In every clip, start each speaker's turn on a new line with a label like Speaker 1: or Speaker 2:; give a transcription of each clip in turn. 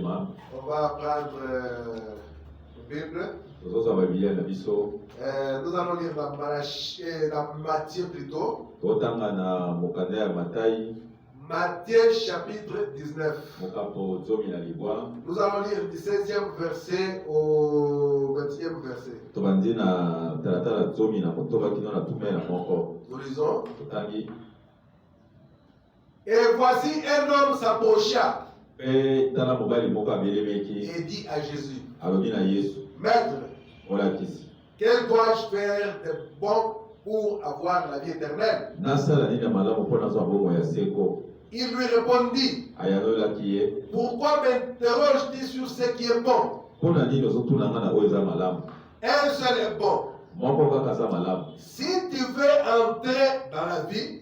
Speaker 1: On va prendre une Bible. Nous allons lire dans Matthieu plutôt. Matthieu chapitre 19. Nous allons lire du 16e verset au 20e verset. Nous lisons. Et voici un homme s'approcha et dit à Jésus, Maître, quel dois-je faire de bon pour avoir la vie éternelle? Il lui répondit, pourquoi m'interroges-tu sur ce qui est bon? Un seul est bon. Si tu veux entrer dans la vie,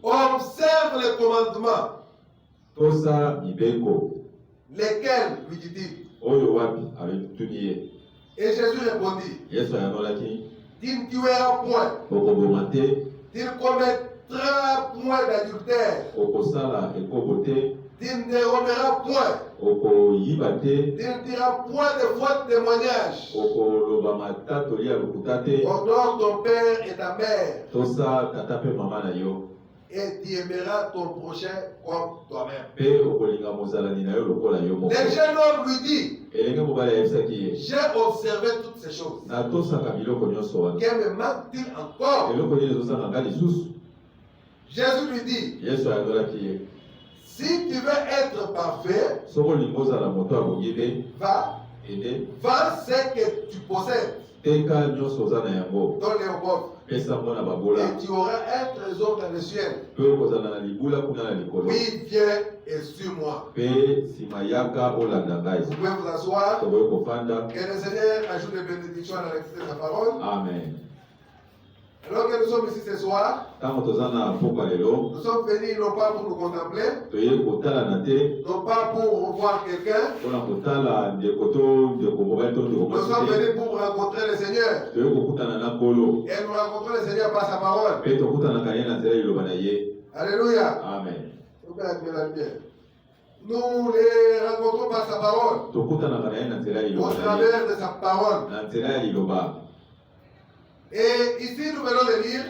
Speaker 1: observe les commandements. Lesquels, lui dit-il? Et Jésus répondit, tu ne tueras point, tu ne commettras point d'adultère, tu ne déroberas point, tu ne diras point de faux témoignages, honore ton père et ta mère, et tu aimeras ton prochain comme toi-même. Le jeune homme lui dit, j'ai observé toutes ces choses. Qu'elle me manque-t-il encore? Jésus lui dit, si tu veux être parfait, va ce que tu possèdes, donne-les aux pauvres, et tu auras un trésor dans le ciel. Oui, viens et suis-moi. Vous pouvez vous asseoir. Que le Seigneur ajoute des bénédictions à la lecture de sa parole.
Speaker 2: Amen.
Speaker 1: Alors que nous sommes ici ce soir, nous sommes venus non pas pour nous contempler, non pas pour revoir quelqu'un, nous sommes venus pour rencontrer le Seigneur. Et nous rencontrons le Seigneur par sa parole. Alléluia.
Speaker 2: Amen.
Speaker 1: Nous les rencontrons par sa parole, au travers de sa parole. Et ici nous venons de lire,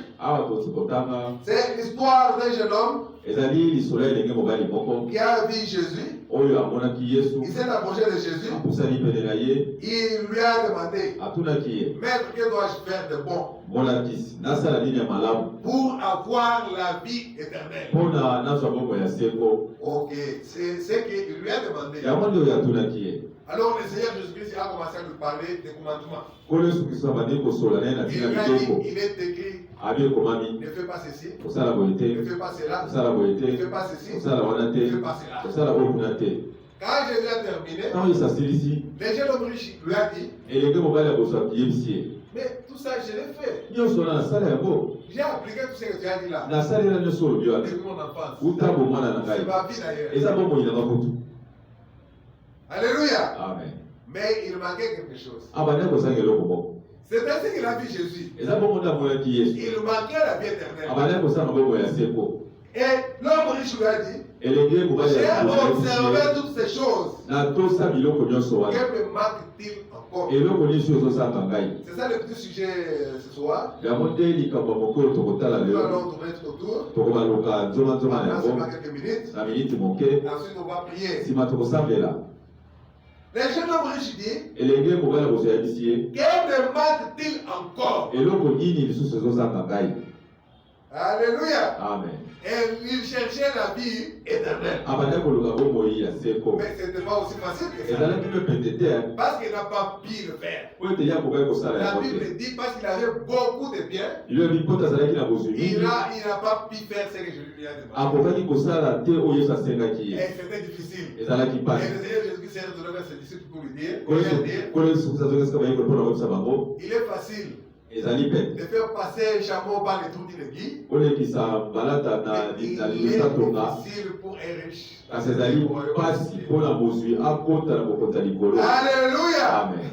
Speaker 1: c'est l'histoire d'un jeune homme qui a vu Jésus. Il s'est approché de Jésus. Il lui a demandé, Maître, que dois-je faire de bon pour avoir la vie éternelle? Ok, c'est ce qu'il lui a demandé. Alors le Seigneur Jésus-Christ a commencé à lui parler des commandements. Il est écrit, ne fais pas ceci, ne fais pas cela, ne fais pas ceci, ne fais pas cela. Quand Jésus a terminé, le jeune homme riche lui a dit, mais tout ça je l'ai fait. J'ai appliqué tout ce que tu as dit là. Depuis mon enfance. C'est ma vie d'ailleurs. Alléluia.
Speaker 2: Amen.
Speaker 1: Mais il manquait quelque chose. C'est ainsi qu'il a vu Jésus. Il manquait la vie éternelle. Et l'homme riche lui a dit, j'ai observé toutes ces choses. Que me manque-t-il encore? C'est ça le petit sujet ce soir. Nous allons tourner tout autour. Pendant seulement quelques minutes. Ensuite on va prier. Le jeune homme riche dit, que me manque-t-il encore? Alléluia.
Speaker 2: Amen.
Speaker 1: Et il cherchait la vie éternelle. Mais ce n'était pas aussi facile que ça. Parce qu'il n'a pas pu le faire. La Bible dit parce qu'il avait beaucoup de biens, il n'a pas pu faire ce que je lui ai demandé. Et c'était difficile. Et le Seigneur Jésus s'est retourné vers ses disciples pour lui dire, il est facile de faire passer un chameau par les trous d'une aiguille. Il est difficile pour un riche. Alléluia.
Speaker 2: Amen.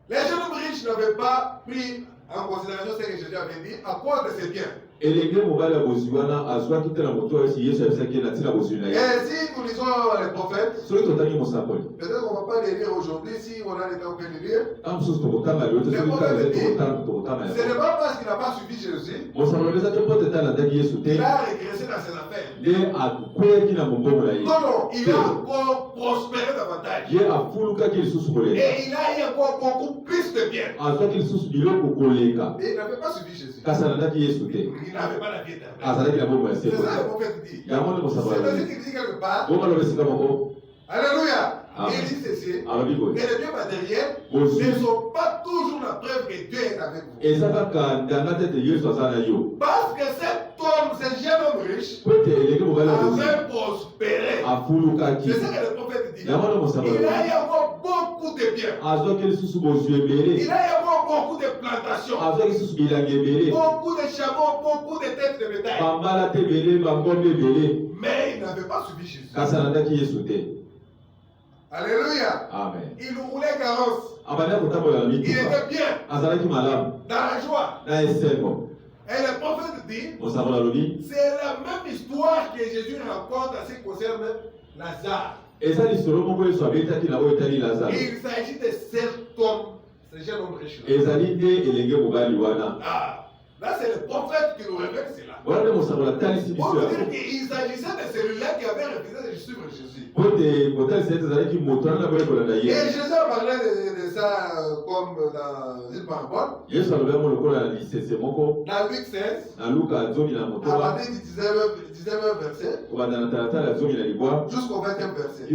Speaker 1: Les jeunes riches n'avaient pas pris en considération ce que Jésus avait dit à cause de ses biens. Et si nous lisons les prophètes, peut-être qu'on ne va pas les lire aujourd'hui, si on a le temps de les lire. Ce n'est pas parce qu'il n'a pas suivi Jésus, il a régressé dans ses affaires. Non, il a encore prospéré davantage. Et il a eu encore beaucoup plus de bien. Mais il n'avait pas suivi Jésus. Il n'avait pas la vie éternelle. C'est ça le prophète dit. C'est ainsi qu'il dit quelque part. Alléluia. Il dit ceci. Et les biens matériels ne sont pas toujours la preuve que Dieu est avec vous. Parce que cet homme, ce jeune homme riche, avait prospéré. C'est ça que le prophète dit. Il a eu encore beaucoup de biens. Il a eu encore beaucoup de plantations. Beaucoup de chameaux, beaucoup de têtes de bétail. Mais il n'avait pas suivi Jésus. Alléluia. Amen. Il roulait carrosse. Il était bien. Dans la joie. Et le prophète dit, c'est la même histoire que Jésus raconte en ce qui concerne Lazare. Il s'agit de cet homme, ce jeune homme riche. Là, c'est le prophète qui nous révèle cela. On veut dire qu'il s'agissait de celui-là qui avait refusé de suivre Jésus. Et Jésus a parlé de ça comme dans une parabole. Dans Luc 16, à partir du 19e verset jusqu'au 20e verset.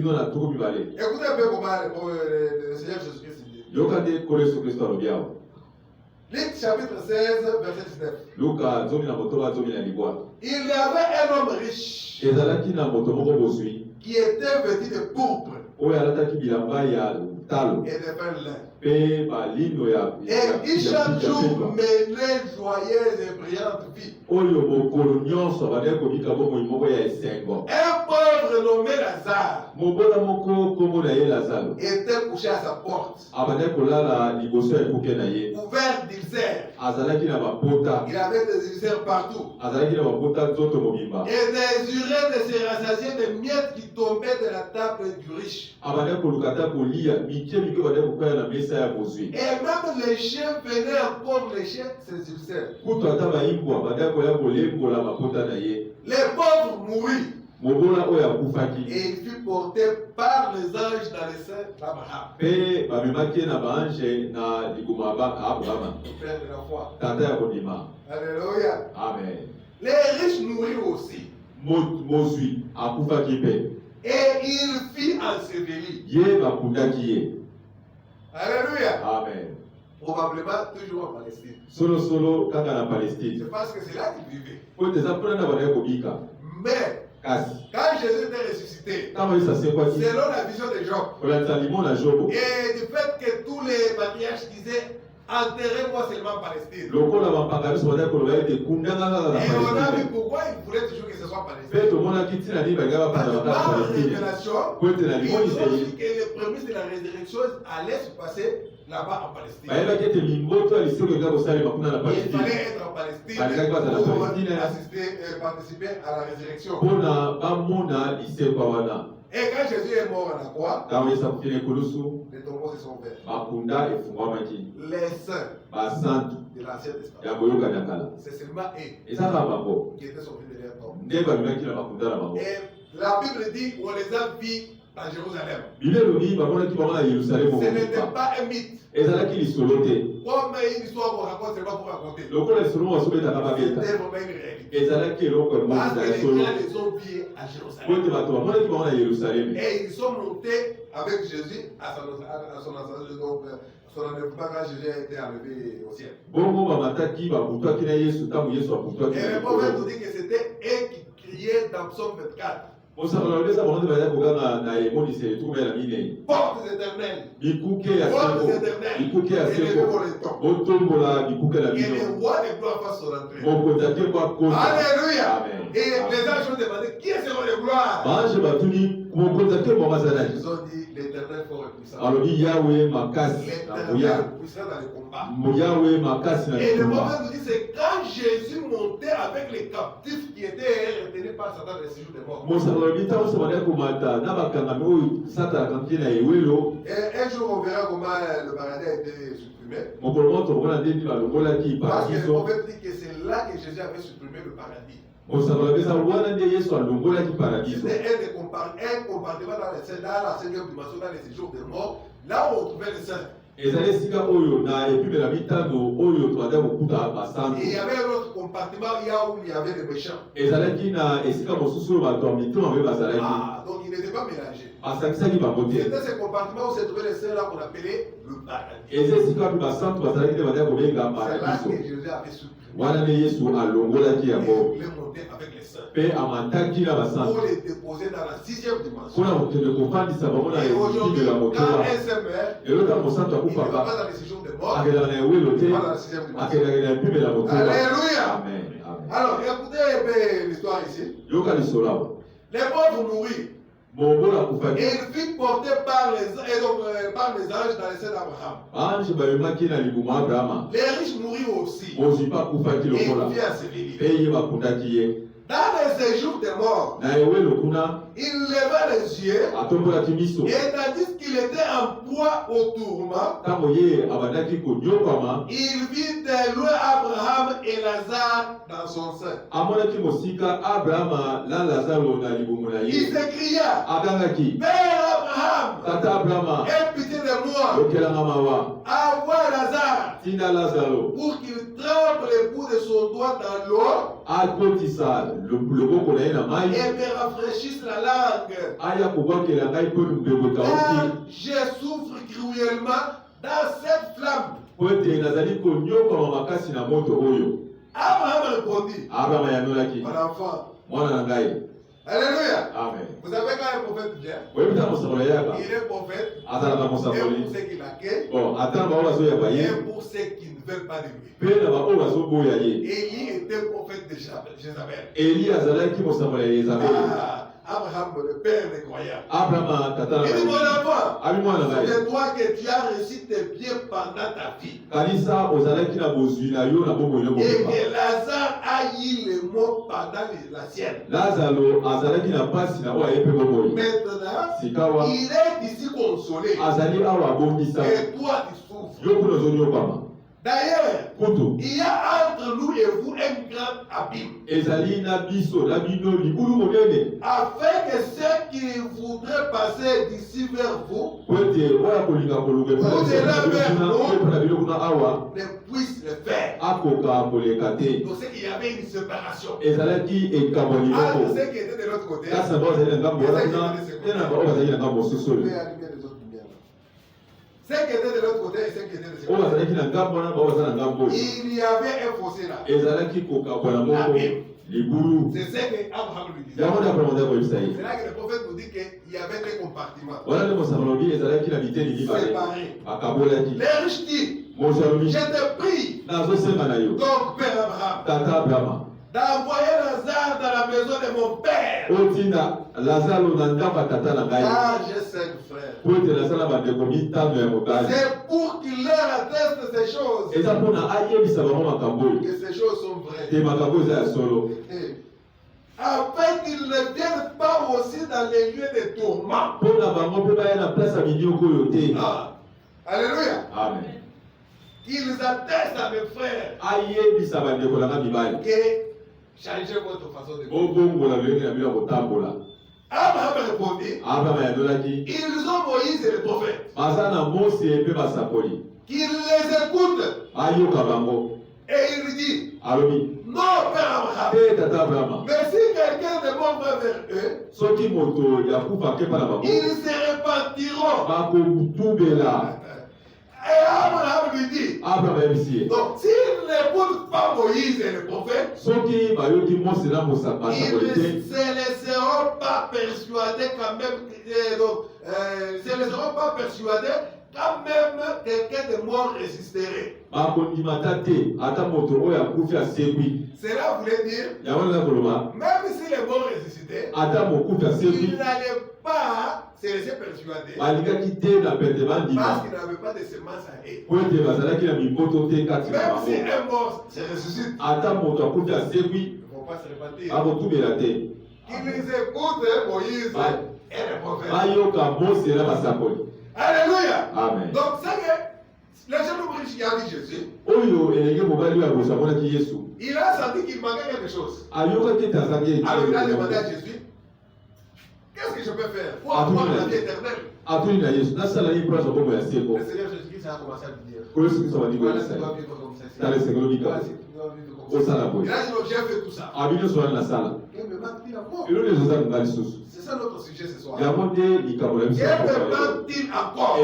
Speaker 1: Écoutez un peu comment le Seigneur Jésus-Christ dit. Luc chapitre 16, verset 19. Il y avait un homme riche qui était vêtu de pourpre et de fin lin. Et qui chaque jour menait joyeuse et brillante vie. Un pauvre nommé Lazare était couché à sa porte, couvert d'ulcères. Il avait des ulcères partout. Et désirait de se rassasier des miettes qui tombaient de la table du riche. Et même les chiens venaient encore lécher ses ulcères. Les pauvres moururent. Et il fut porté par les anges dans les seins d'Abraham. Père de la foi. Alléluia. Amen. Les riches moururent aussi. Et il fut enseveli. Alléluia. Amen. Probablement toujours en Palestine. C'est parce que c'est là qu'il vivait. Mais quand Jésus était ressuscité, selon la vision de Job, et du fait que tous les patriarches disaient enterrez-moi seulement en Palestine. Et on a vu pourquoi il voulait toujours que ce soit Palestine. Par révélation, ils ont dit que les prémices de la résurrection allaient se passer là-bas en Palestine. Il fallait être en Palestine pour assister, participer à la résurrection. Et quand Jésus est mort à la croix, les tombeaux se sont ouverts. Les saints de l'Ancien Testament, c'est seulement eux qui étaient sortis de leur tombe. Et la Bible dit on les a vus à Jérusalem. Ce n'était pas un mythe. Comme une histoire qu'on raconte, c'est pas pour raconter. C'était vraiment une réalité. Parce que les gens les ont vus à Jérusalem. Et ils sont montés avec Jésus à son ascension. Donc, son enlèvement quand Jésus a été enlevé au ciel. Et le prophète nous dit que c'était eux qui criaient dans Psaume 24.
Speaker 2: Portes éternelles. Et les rois des gloires fassent son entrée. Alléluia. Et les anges ont demandé qui est ce roi de gloire. Ils ont dit l'éternel fort et puissant. L'éternel puissant dans les combats. Et le moment nous dit c'est quand Jésus montait avec les captifs qui étaient retenus par Satan dans les séjours des morts. Et un jour on verra comment le paradis a été supprimé. Parce que le prophète dit que c'est là que Jésus avait supprimé le paradis. C'était un compartiment dans la 5e dimension, dans les séjours des morts, là où on trouvait les saints. Et il y avait un autre compartiment où il y avait les méchants. Donc il n'était pas mélangé. C'était ce compartiment où se trouvaient les saints là qu'on appelait le paradis. C'est là que Jésus avait supprimé. Il est monté avec les saints pour les déposer dans la 6e dimension. Et aujourd'hui, quand un saint meurt, il ne va pas dans les séjours des morts, il va dans la 6e dimension. Alléluia. Alors, écoutez un peu l'histoire ici. Les pauvres moururent. Et il fut porté par les anges dans les seins d'Abraham. Les riches moururent aussi. Et il fit ensevelir. Dans les séjours des morts, il leva les yeux et tandis qu'il était en proie au tourment, il vit de loin Abraham et Lazare dans son sein. Il s'écria, Père Abraham, aie pitié de moi, envoie Lazare pour qu'il trempe le bout de son doigt dans l'eau et me rafraîchisse la langue. Car je souffre cruellement dans cette flamme. Abraham répondit, mon enfant. Alléluia. Amen. Vous savez quand un prophète vient, il est prophète, et pour ceux qui l'accueillent, et pour ceux qui ne veulent pas de lui. Élie était prophète de Jézabel. Abraham, le père des croyants. Il dit, mon enfant, c'est toi que tu as reçu tes biens pendant ta vie. Et que Lazare a eu les mots pendant la sienne. Maintenant, il est ici consolé. Et toi, tu souffres. D'ailleurs, il y a entre nous et vous un grand abîme. Afin que ceux qui voudraient passer d'ici vers vous, au-delà vers nous, ne puissent le faire. Donc c'est qu'il y avait une séparation. Entre ceux qui étaient de l'autre côté, et ceux qui étaient de ce côté. Ceux qui étaient de l'autre côté et ceux qui étaient de ce côté. Il y avait un fossé là. C'est ce que Abraham lui disait. C'est là que le prophète nous dit qu'il y avait des compartiments séparés. Les riches disent, je te prie, donc Père Abraham, d'envoyer Lazare dans la maison de mon père. Car j'ai 5 frères. C'est pour qu'il leur atteste ces choses. Que ces choses sont vraies. Afin qu'ils ne viennent pas aussi dans les lieux de tourment. Alléluia. Amen. Qu'ils attestent à mes frères que changez votre façon de vivre. Abraham répondit, ils ont Moïse et les prophètes. Qu'ils les écoutent. Et il dit, non, Père Abraham. Mais si quelqu'un de bon va vers eux, ils se repentiront. Et Abraham lui dit, donc s'ils n'écoutent pas Moïse et les prophètes, ils ne se laisseront pas
Speaker 3: pas persuadés quand même, se laisseront pas persuader quand même quelqu'un de mort résisterait. Cela voulait dire, même si les morts résistaient, il n'allait pas se laisser persuader parce qu'il n'avait pas de semences à eux. Même si un mort se ressuscite, ils ne vont pas se repentir. Qu'ils écoutent Moïse et les prophètes. Alléluia.
Speaker 2: Amen.
Speaker 3: Donc c'est que le jeune homme riche qui a vu Jésus, il a senti qu'il manquait quelque chose. Alors il a demandé à Jésus, qu'est-ce que je peux faire pour avoir la vie éternelle? Le Seigneur Jésus-Christ a commencé à lui dire, voilà, tu dois vivre comme ça. Voilà, tu dois vivre comme ça. Il a dit, j'ai fait tout ça. Il me manque-t-il encore? C'est ça notre sujet ce soir. Il me manque-t-il encore?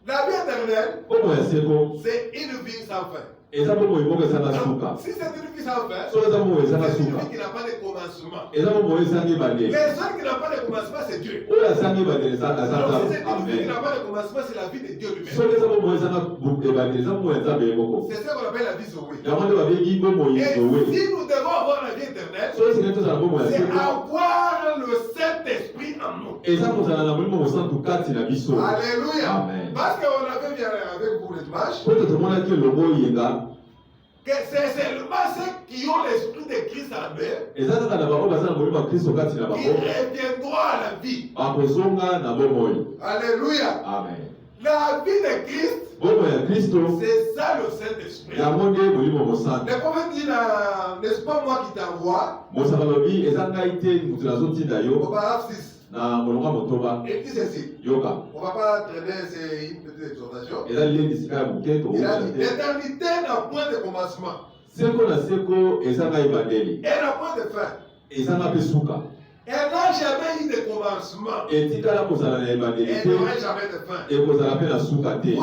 Speaker 3: La vie éternelle, c'est une vie sans fin. Alors, si c'est une vie sans fin, c'est une vie qui n'a pas de commencement. Les seuls qui n'ont pas de commencement, c'est Dieu. Alors, si c'est une vie qui n'a pas de commencement, c'est la vie de Dieu lui-même. C'est ça qu'on appelle la vie sauvée. Et si nous devons avoir la vie éternelle, c'est avoir le Saint-Esprit en nous. Alléluia. Parce qu'on avait bien avec vous le dimanche, que c'est seulement ceux qui ont l'esprit de Christ en eux qui reviendront à la vie. Alléluia.
Speaker 2: Amen.
Speaker 3: La vie de Christ, c'est ça le Saint-Esprit. Le prophète dit, n'est-ce pas moi qui t'envoie? Au paragraphe 6. Il dit ceci. On ne va pas traîner, c'est une petite exhortation. Il a dit, l'éternité n'a point de commencement. Elle n'a point de fin. Elle n'a jamais eu de commencement. Elle n'aurait jamais de fin. Vous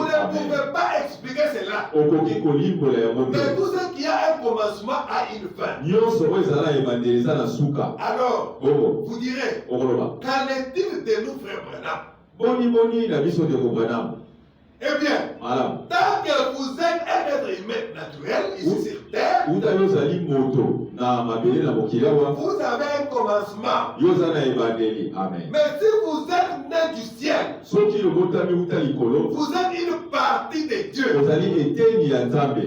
Speaker 3: ne pouvez pas expliquer cela. Mais tout ce qui a un commencement a une fin. Alors, vous direz, qu'en est-il de nous, frère Branham? Eh bien, tant que vous êtes un être humain naturel ici sur terre, vous avez un commencement. Mais si vous êtes né du ciel, vous êtes une partie de Dieu.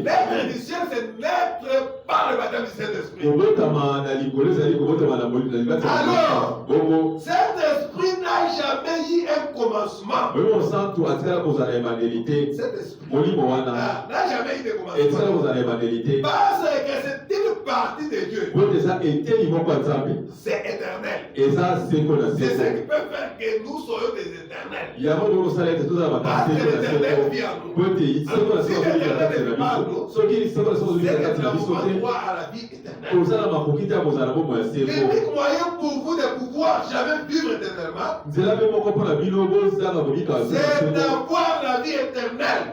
Speaker 3: L'être du ciel, c'est naître par le baptême du Saint-Esprit. Alors, cet esprit n'a jamais eu un commencement. Cet esprit n'a jamais eu de commencement. Parce que c'est une partie de Dieu. C'est éternel. C'est ce qui peut faire que nous soyons des éternels. Parce que l'éternel vit en nous. Alors, si l'éternel est pas en nous, c'est que nous avons droit à la vie éternelle. L'unique moyen pour vous de pouvoir jamais vivre éternellement, c'est d'avoir la vie éternelle.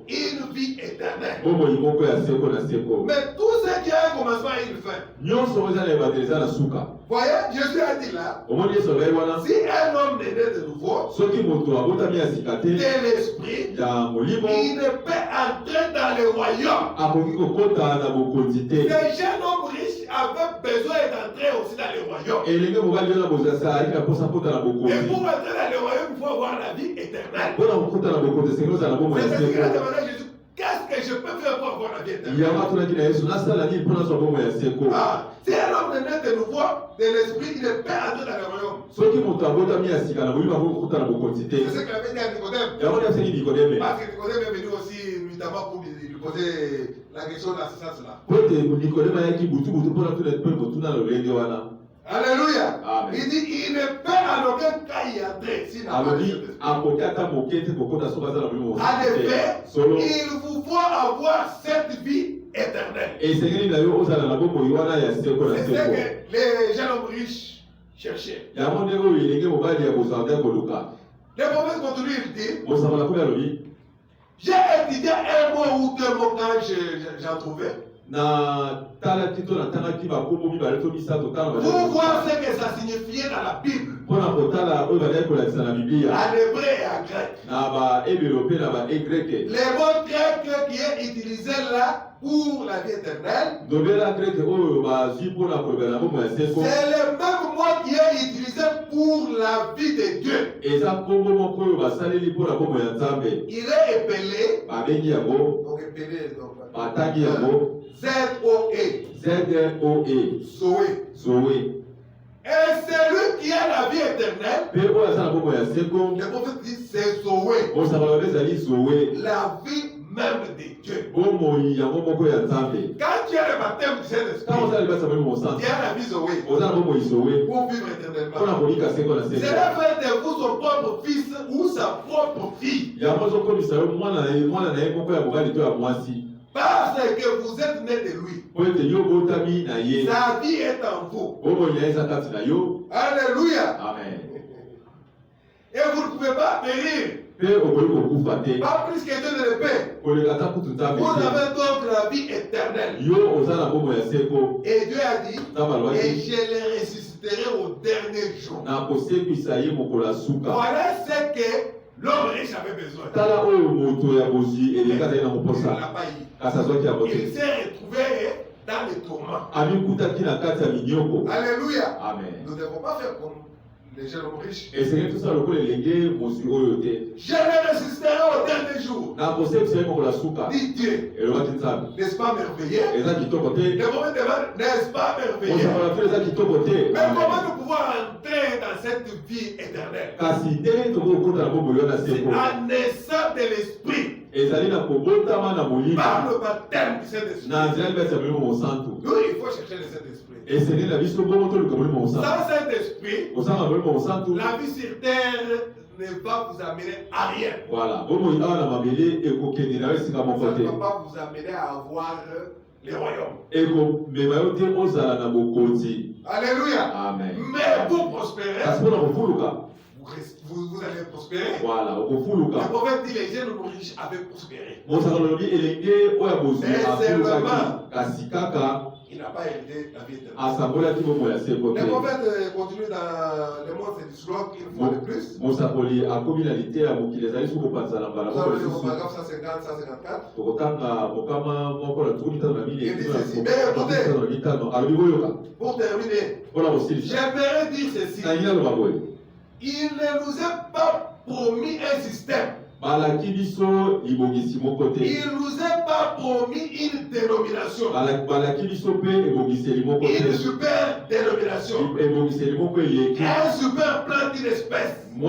Speaker 3: Une vie éternelle. Mais tout ce qui a un commencement a une fin. Voyez, Jésus a dit là, si un homme est né de nouveau, de l'esprit, il ne peut entrer dans le royaume. Les jeunes hommes riches avaient besoin d'entrer aussi dans le royaume. Et pour entrer dans le royaume, il faut avoir la vie éternelle. C'est ce qu'il a demandé à Jésus. Qu'est-ce que je peux faire pour avoir la vie éternelle? Si un homme est né de nouveau, de l'esprit, il ne peut entrer dans le royaume. C'est ce qu'il avait dit à Nicodème. Parce que Nicodème est venu aussi notamment pour lui poser la question dans ce sens-là. Alléluia. Amen. Il dit il ne peut en aucun cas y entrer. En effet, il vous faut avoir cette vie éternelle. C'est ce que les gens riches cherchaient. Le prophète continue, il dit j'ai étudié un mot ou deux mots quand j'en trouvais. voir ce que ça signifiait dans la Bible. En hébreu et en grec. Les mots grecs qui est utilisé là pour la vie éternelle, c'est le même mot qui est utilisé pour la vie de Dieu. Il est épelé, donc épelé, Z-O-E. Zoé. Et celui qui a la vie éternelle, le prophète dit c'est Zoé. La vie même de Dieu. Quand tu as le baptême du Saint-Esprit, tu as la vie Zoé. Pour vivre éternellement. Cela fait de vous son propre fils ou sa propre fille. Parce que vous êtes né de lui. Sa vie est en vous. Alléluia.
Speaker 2: Amen.
Speaker 3: Et vous ne pouvez pas périr. Pas plus que Dieu ne le paie. Vous avez donc la vie éternelle. Et Dieu a dit, et je les ressusciterai au dernier jour. Voilà ce que l'homme riche avait besoin. Il n'a pas eu. Il s'est retrouvé dans les tourments. Alléluia.
Speaker 2: Amen.
Speaker 3: Nous ne devons pas faire comme les jeunes hommes riches.
Speaker 2: Je les
Speaker 3: ressusciterai au dernier jour. Dit Dieu. N'est-ce pas merveilleux? Le moment demande, n'est-ce pas merveilleux? Mais comment nous pouvons entrer dans cette vie éternelle? C'est en naissant de l'esprit. Par le baptême du Saint-Esprit. Nous, il faut chercher le Saint-Esprit. Sans Saint-Esprit, la vie sur terre ne va vous amener à rien.
Speaker 2: Voilà.
Speaker 3: Ça ne va pas vous amener à avoir les royaumes. Alléluia.
Speaker 2: Amen.
Speaker 3: Mais pour prospérer, vous allez prospérer.
Speaker 2: Voilà.
Speaker 3: Le prophète dit les jeunes riches avaient prospéré. Il n'a pas hérité la vie éternelle. Le prophète continue dans le monde, c'est du slogan une fois de plus. Nous allons lire au paragraphe 150, 154. Il dit ceci. Mais écoutez, pour terminer, j'aimerais dire ceci. Il ne nous a pas promis un système. Il ne nous a pas promis une dénomination. Une super dénomination. Un super plan d'une espèce. Une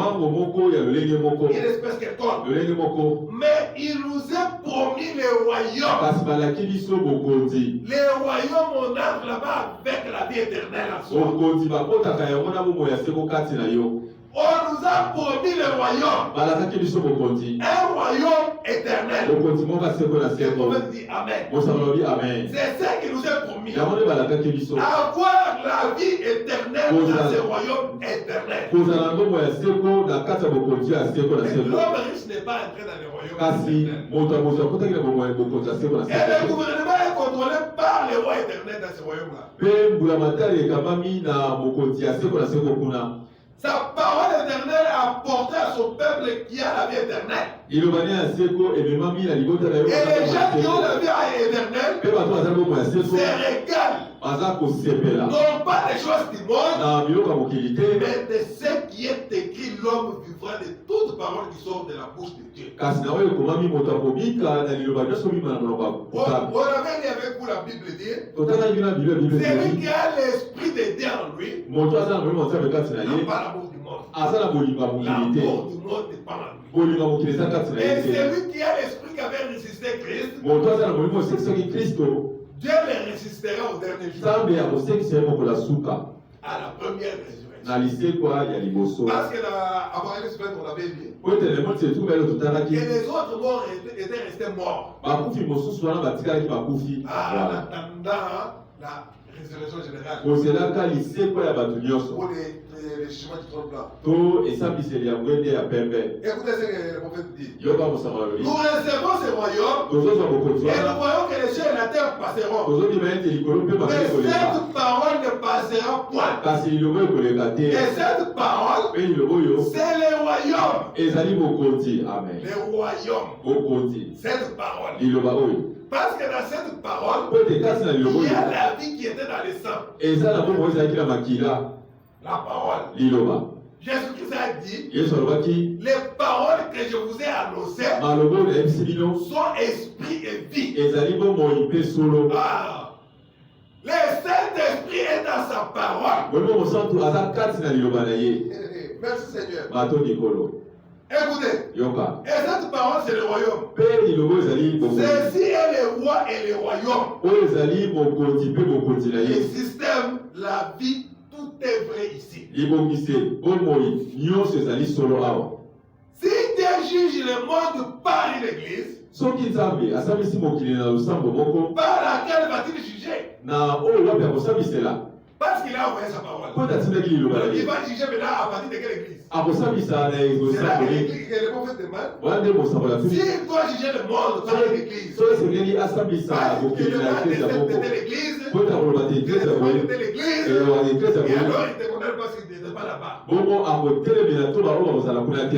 Speaker 3: espèce quelconque. Mais il nous a promis le royaume. Le royaume, on entre là-bas avec la vie éternelle en soi. On nous a promis le royaume. Un royaume éternel. Le prophète dit Amen. C'est ce qui nous est promis. Avoir la vie éternelle dans ce royaume éternel. L'homme riche n'est pas entré dans le royaume éternel. Et le gouvernement est contrôlé par le roi éternel dans ce royaume-là. Sa parole éternelle a porté à son peuple qui a la vie éternelle. Et les gens qui ont la vie éternelle se régalent. Non pas des choses du monde, mais de ce qui est écrit, l'homme vivra de toutes paroles qui sortent de la bouche de Dieu. On avait dit avec vous la Bible dit, celui qui a l'esprit de Dieu en lui, n'a pas l'amour du monde. L'amour du monde n'est pas en lui. Et celui qui a l'esprit qui avait résisté Christ, Dieu les résisterait au dernier jour. À la première résurrection. Parce que avant Élisée, on avait dit que les autres morts étaient restés morts. En attendant la résurrection générale.
Speaker 2: Pour
Speaker 3: les jugements du trône blanc.
Speaker 2: Écoutez ce que
Speaker 3: le prophète dit. Nous réservons ces royaumes et nous voyons que les cieux et la terre passeront. Mais cette parole ne passera point. Et cette parole, c'est les royaumes.
Speaker 2: Amen.
Speaker 3: Les royaumes. Cette parole. Parce que dans cette parole, il y a la vie qui était dans le sang. La parole. Jésus-Christ a dit, les paroles que je vous ai annoncées sont esprit et vie. Ah. Le Saint-Esprit est dans sa parole. Merci Seigneur. Écoutez. Et cette parole, c'est le royaume. Ceci est le roi et le royaume. Le système, la vie, tout est vrai ici. Si Dieu juge le monde par une église, par laquelle va-t-il juger? Parce qu'il a envoyé sa parole. Il va juger maintenant à partir de quelle église? C'est là que le prophète demande. S'il doit juger le monde par une église, parce que le mal de telle église, et alors il ne te condamne pas s'il n'était pas là-bas.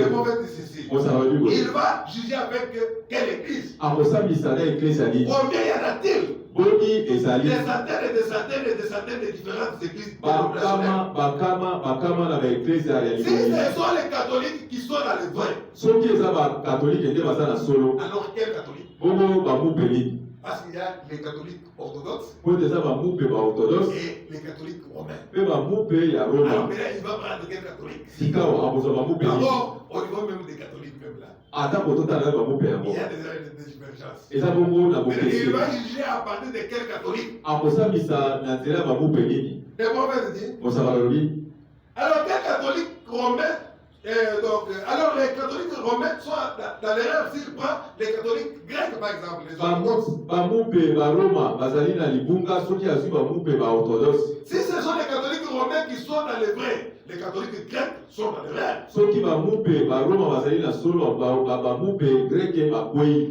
Speaker 3: Le prophète dit ceci. Il va juger avec quelle église? Combien y en a-t-il? Des centaines et des centaines et des centaines de différentes églises. Si ce sont les catholiques qui sont dans le vrai, alors quels catholiques? Parce qu'il y a les catholiques orthodoxes et les catholiques romains. Alors maintenant, il va prendre quel catholique? D'abord, au niveau même des catholiques même là. Il y a des divergences. Mais il va juger à partir de quel catholique? Le prophète dit. Alors quel catholique romain? Alors les catholiques romains sont dans l'erreur s'il prend les catholiques grecs par exemple. Les si ce sont les catholiques romains qui sont dans les vrais, les catholiques grecs sont dans les vrais.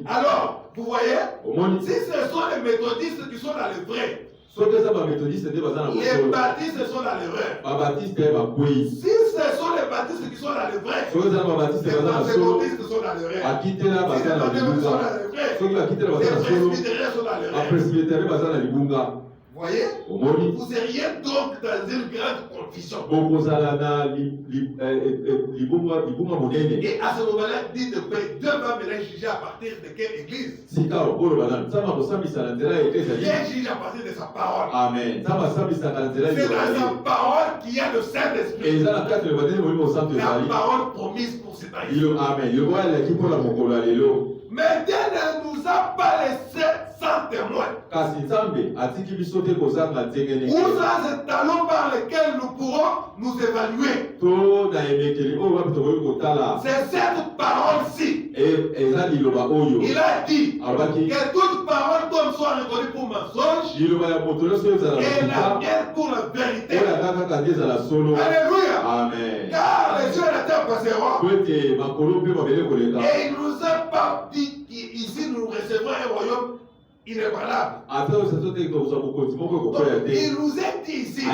Speaker 3: Alors, vous voyez, si ce sont les méthodistes qui sont dans les vrais, les baptistes sont dans les vrais. Si ce sont les baptistes qui sont dans les vrais, les pentecôtistes sont dans les vrais. Si les pentecôtistes sont dans les vrais, les presbytériens sont dans les vrais. Voyez, vous seriez donc dans une grande confusion. Et à ce moment-là, dites Dieu va maintenant juger à partir de quelle église? Dieu juge à partir de sa parole. Amen. C'est dans sa parole qu'il y a le Saint-Esprit. La parole promise pour cet année. Mais Dieu ne nous a pas laissé sans témoin. Où sont ces talons par lesquels nous pourrons nous évaluer? C'est cette parole-ci. Il a dit que toute parole comme soit reconnue pour mensonge et la mienne pour la vérité. Alléluia. Amen. Car les cieux et la terre passeront. Et il nous a pas dit qu'ici nous recevrons un royaume inébranlable. Il nous est dit ici que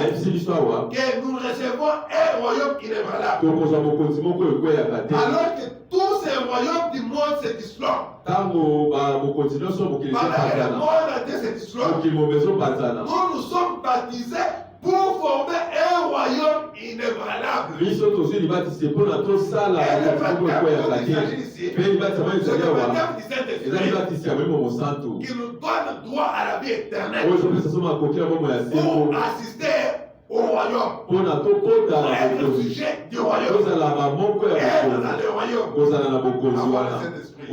Speaker 3: nous recevons un royaume inébranlable. Alors que tous ces royaumes du monde se disloquent. Pendant que le monde entier se disloque, nous sommes baptisés pour former un royaume inébranlable. Et le baptême du Saint-Esprit qui nous donne droit à la vie éternelle pour assister au royaume, pour être sujet du royaume, être dans le royaume, avoir le Saint-Esprit.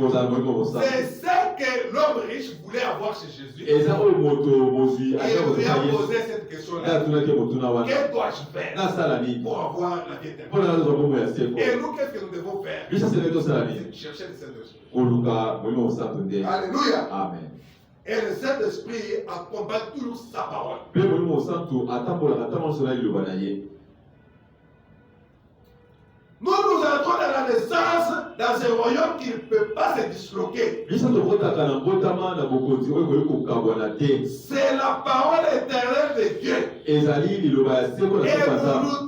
Speaker 3: C'est ce que l'homme riche voulait avoir chez Jésus. Et il lui a posé cette question-là. Que dois-je faire pour avoir la vie éternelle? Et nous, qu'est-ce que nous devons faire? Chercher le Saint-Esprit. Alléluia.
Speaker 2: Amen.
Speaker 3: Et le Saint-Esprit accompagne toujours sa parole. Nous entrons dans la naissance dans un royaume qui ne peut pas se disloquer. C'est la parole éternelle de Dieu. Et nous nous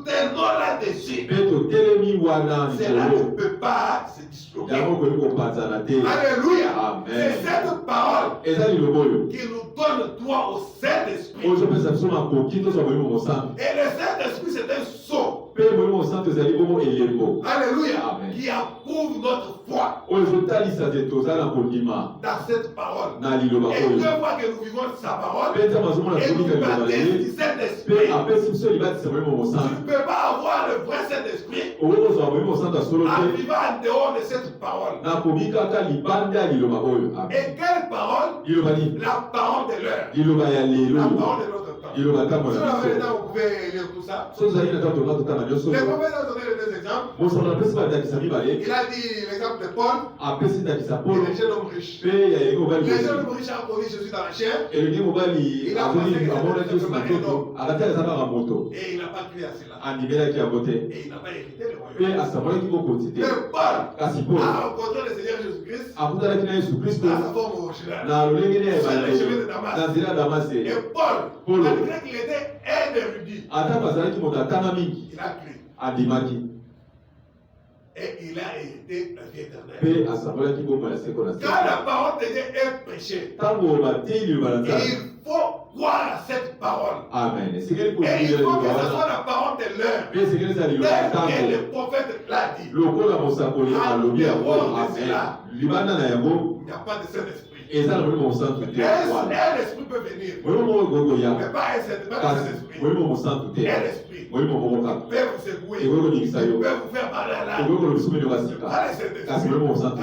Speaker 3: tenons là-dessus. Cela ne peut pas se disloquer. Alléluia. C'est cette parole qui nous donne droit au Saint-Esprit. Et le Saint-Esprit, c'est un sceau. Alléluia. Qui approuve notre foi dans cette parole. Et Dieu voit que nous vivons sa parole et nous baptisons du Saint-Esprit. Tu ne peux pas avoir le vrai Saint-Esprit en vivant en dehors de cette parole. Et quelle parole? La parole de l'heure. La parole de notre temps. Si vous avez le temps, vous pouvez lire tout ça. Le prophète a donné les deux exemples. Il a dit l'exemple de Paul et le jeune homme riche. Le jeune homme riche a connu Jésus dans la chair. Il a pensé que c'était un homme. Et il n'a pas cru à cela. Et il n'a pas hérité le royaume. Mais Paul a rencontré le Seigneur Jésus-Christ dans sa forme originale. Sur les chemins de Damas. Et Paul, malgré qu'il était un érudit, il a cru. Et il a hérité la vie éternelle. Quand la parole de Dieu est prêchée, il faut croire à cette parole. Amen. Et il faut que ce soit la parole de l'heure. Tel que le prophète l'a dit. En dehors de cela, il n'y a pas de Saint-Esprit. Un esprit peut venir, mais pas un Saint-Esprit. Un esprit peut vous secouer, peut vous faire parler à l'âme. Pas le Saint-Esprit.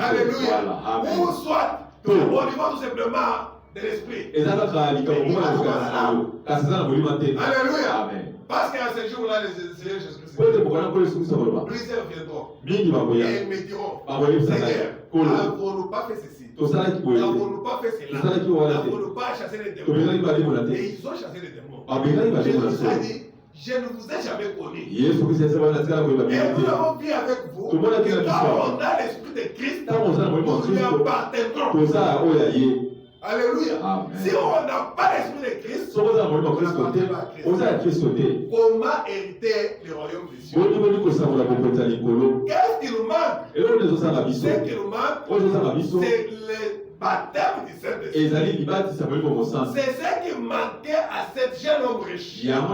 Speaker 3: Alléluia. Ou soit au niveau tout simplement de l'esprit. Alléluia. Parce qu'à ce jour-là, le Seigneur Jésus-Christ, plusieurs viendront et ils me diront, Seigneur, n'avons-nous pas fait ceci? N'avons-nous pas fait cela? N'avons-nous pas chassé les démons? Et ils ont chassé les démons. Jésus a dit, je ne vous ai jamais connu. Et nous avons vu avec vous que quand on a l'esprit de Christ, nous lui appartenons. Alléluia. Amen. Si on n'a pas l'esprit de Christ, on n'appartient pas à Christ. Comment hériter le royaume des cieux? Qu'est-ce qui nous manque? Ce qui nous manque, c'est le baptême du Saint-Esprit. C'est ce qui manquait à cet jeune homme riche. Alors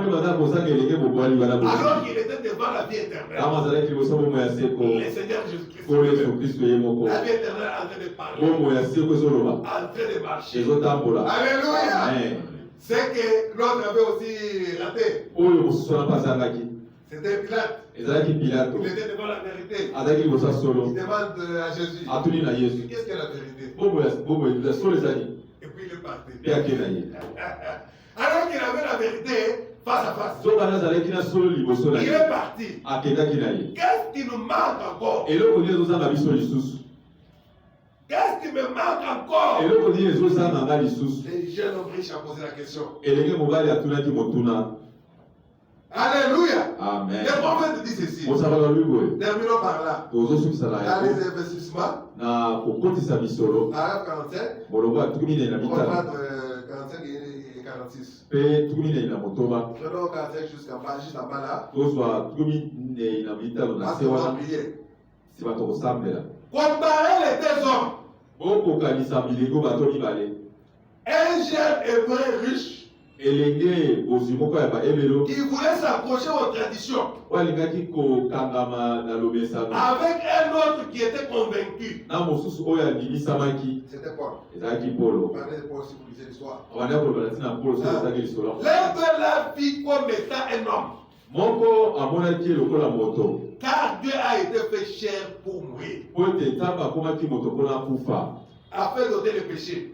Speaker 3: qu'il était devant la vie éternelle. Le Seigneur Jésus-Christ. La vie éternelle en train de parler. En train de marcher. Alléluia. C'est que l'autre avait aussi raté. C'était Pilate. Il était devant la vérité. Il demande à Jésus, qu'est-ce que la vérité? Et puis il est parti. Alors qu'il avait la vérité face à face, il est parti. Qu'est-ce qui nous manque encore? Qu'est-ce qui me manque encore? Les jeunes hommes riches ont posé la question. Alléluia. Amen. Le prophète dit ceci. Terminons par là. Dans les investissements, paragraphe 45, reprendre 45 et 46. Prenons 45 jusqu'en bas, juste en bas là. Parce qu'on va prier. Comparez les deux hommes. Un jeune hébreu riche qui voulait s'approcher aux traditions avec un autre qui était convaincu. C'était Paul. Parlez de Paul si vous lisez l'histoire. L'un de la vie comme étant un homme. Car Dieu a été fait chair pour mourir. Afin d'ôter le péché.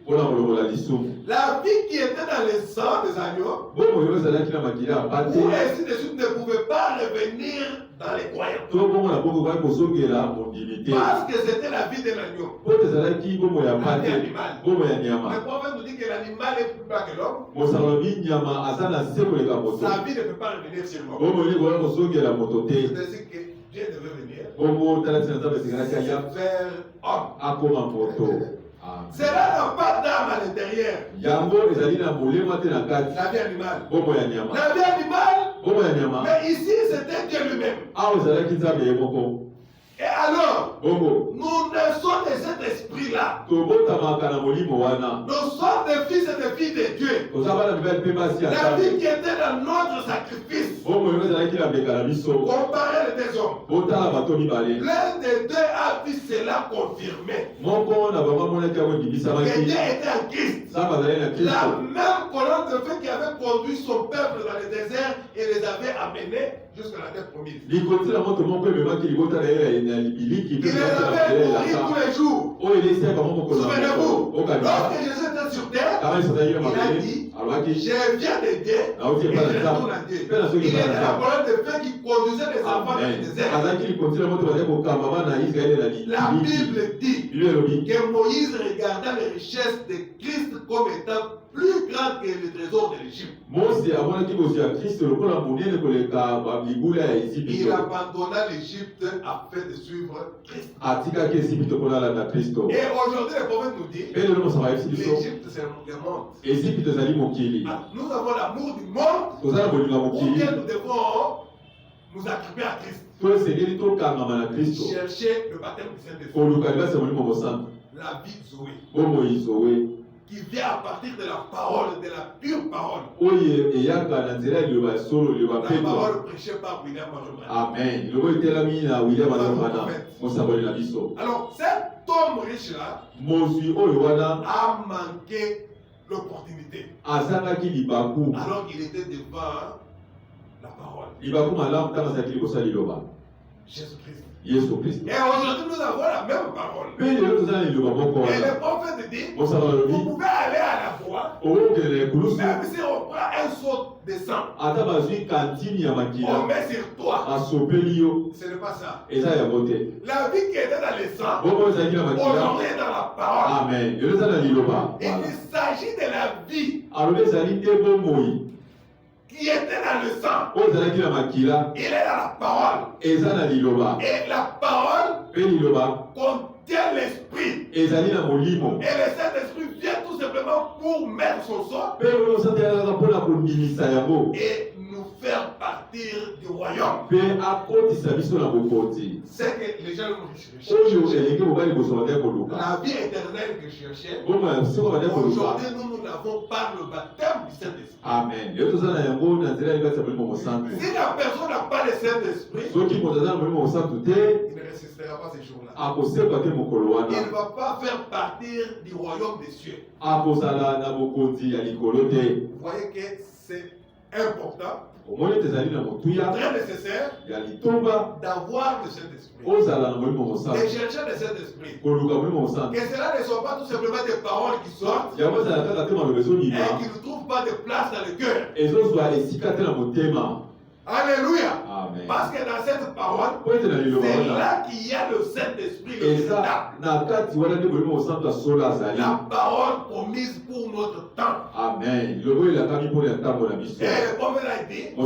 Speaker 3: La vie qui était dans le sang des agneaux, ou ainsi de suite, ne pouvait pas revenir dans les croyants. Parce que c'était la vie de l'agneau. La vie animale. Le prophète nous dit que l'animal est plus bas que l'homme. Sa vie ne peut pas revenir sur l'homme. C'est ainsi que Dieu devait venir faire homme. Cela n'a pas d'âme à l'intérieur. La vie animale. La vie animale. Mais ici, c'était Dieu lui-même. Et alors, nous ne sommes de cet esprit-là. Nous sommes des fils et des filles de Dieu. La vie qui était dans notre sacrifice. Comparé les deux hommes. L'un des deux a vu cela confirmé. Que Dieu était en Christ. La même colonne de feu qui avait conduit son peuple dans le désert et les avait amenés jusqu'à la terre promise. Il les avait nourris tous les jours. Souvenez-vous, lorsque Jésus était sur terre, il a dit, je viens de Dieu et je retourne à Dieu. Il était la colonne de feu qui conduisait les enfants dans le désert. La Bible dit que Moïse regarda les richesses de Christ comme étant plus grandes que les trésors de l'Égypte. Il abandonna l'Égypte afin de suivre Christ. Et aujourd'hui, le prophète nous dit l'Égypte, c'est le monde. Nous avons l'amour du monde, ou bien nous devons nous agripper à Christ. Chercher le baptême du Saint-Esprit. La vie Zoé. Qui vient à partir de la parole, de la pure parole. La parole prêchée par William Maromain. Amen. Alors, cet homme riche-là a manqué l'opportunité. Alors qu'il était devant la parole. Jésus-Christ. Et aujourd'hui, nous avons la même parole. Et le prophète dit, vous pouvez aller à la voie, même si on prend un seau de sang, on met sur toi. Ce n'est pas ça. La vie qui était dans le sang, aujourd'hui est dans la parole. Amen. Il s'agit de la vie qui était dans le sang. Il est dans la parole. Et la parole contient l'esprit. Et le Saint-Esprit vient tout simplement pour mettre son sang et nous faire partir du royaume. C'est que les gens nous cherchaient. La vie éternelle que je cherchais. Aujourd'hui, nous l'avons par le baptême du Saint-Esprit. Amen. Si la personne n'a pas le Saint-Esprit, il ne résistera pas ces jours-là. Il ne va pas faire partir du royaume des cieux. Vous voyez que c'est important, très nécessaire d'avoir le Saint-Esprit, de chercher le Saint-Esprit. Que cela ne soit pas tout simplement des paroles qui sortent et qui ne trouvent pas de place dans le cœur. Alléluia. Amen. Parce que dans cette parole, c'est là qu'il y a le Saint-Esprit, le véritable. La parole promise pour notre temps. Amen. Et le prophète a dit,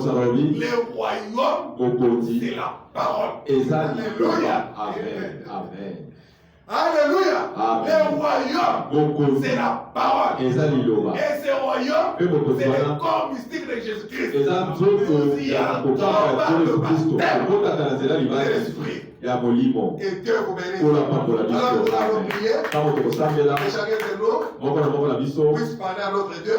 Speaker 3: le royaume, c'est la parole. Alléluia. Amen. Amen. Alléluia. Amen. Le royaume, c'est la parole. Et ce royaume, c'est le corps mystique de Jésus-Christ. Nous y allons par le baptême de l'Esprit. Et Dieu vous bénisse. Alors nous allons prier. Et chacun de nous puisse parler à notre Dieu.